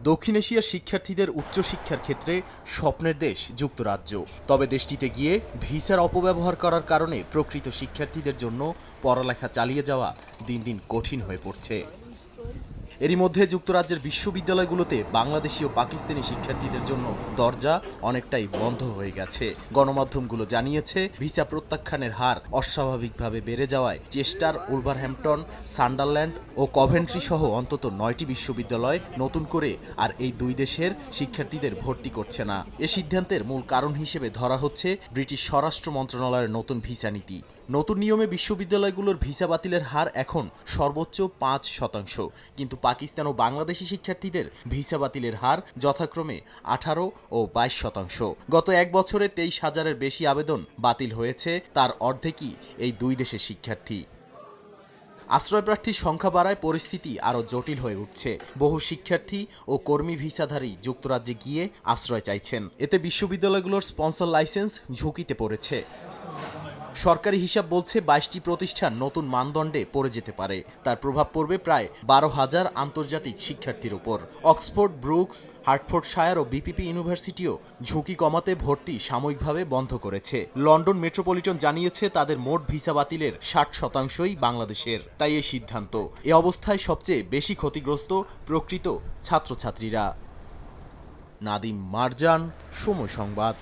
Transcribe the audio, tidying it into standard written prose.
দক্ষিণ এশিয়ার শিক্ষার্থীদের উচ্চশিক্ষার ক্ষেত্রে স্বপ্নের দেশ যুক্তরাজ্য। তবে দেশটিতে গিয়ে ভিসার অপব্যবহার করার কারণে প্রকৃত শিক্ষার্থীদের জন্য পড়ালেখা চালিয়ে যাওয়া দিন দিন কঠিন হয়ে পড়ছে। এরই মধ্যে যুক্তরাজ্যের বিশ্ববিদ্যালয়গুলোতে বাংলাদেশি ও পাকিস্তানি শিক্ষার্থীদের জন্য দরজা অনেকটাই বন্ধ হয়ে গেছে। গণমাধ্যমগুলো জানিয়েছে, ভিসা প্রত্যাখ্যানের হার অস্বাভাবিকভাবে বেড়ে যাওয়ায় চেস্টার, উলভারহ্যাম্পটন, সান্ডারল্যান্ড ও কভেন্ট্রি সহ অন্তত 9টি বিশ্ববিদ্যালয় নতুন করে আর এই দুই দেশের শিক্ষার্থীদের ভর্তি করছে না। এ সিদ্ধান্তের মূল কারণ হিসেবে ধরা হচ্ছে ব্রিটিশ স্বরাষ্ট্র মন্ত্রণালয়ের নতুন ভিসা নীতি। নতুন নিয়মে বিশ্ববিদ্যালয়গুলোর ভিসা বাতিলের হার এখন সর্বোচ্চ 5%, কিন্তু পাকিস্তান ও বাংলাদেশি শিক্ষার্থীদের ভিসা বাতিলের হার যথাক্রমে 18 ও 22%। গত এক বছরে 23,000-এর বেশি আবেদন বাতিল হয়েছে, তার অর্ধেকই এই দুই দেশের শিক্ষার্থী। আশ্রয়প্রার্থীর সংখ্যা বাড়ায় পরিস্থিতি আরও জটিল হয়ে উঠছে। বহু শিক্ষার্থী ও কর্মী ভিসাধারী যুক্তরাজ্যে গিয়ে আশ্রয় চাইছেন। এতে বিশ্ববিদ্যালয়গুলোর স্পন্সর লাইসেন্স ঝুঁকিতে পড়েছে। সরকারি হিসাব বলছে 22টি প্রতিষ্ঠান নতুন মানদণ্ডে পড়ে যেতে পারে। তার প্রভাব পড়বে প্রায় 12,000 আন্তর্জাতিক শিক্ষার্থীর উপর। অক্সফোর্ড, ব্রুকস, হার্টফোর্ডশায়ার ও বিপিপি ইউনিভার্সিটিও ঝুঁকি কমাতে ভর্তি সাময়িকভাবে বন্ধ করেছে। লন্ডন মেট্রোপলিটন জানিয়েছে, তাদের মোট ভিসা বাতিলের 60%ই বাংলাদেশের। তাই এই সিদ্ধান্ত। এ অবস্থায় সবচেয়ে বেশি ক্ষতিগ্রস্ত প্রকৃত ছাত্রছাত্রীরা। নাদিম মারজান, সময় সংবাদ।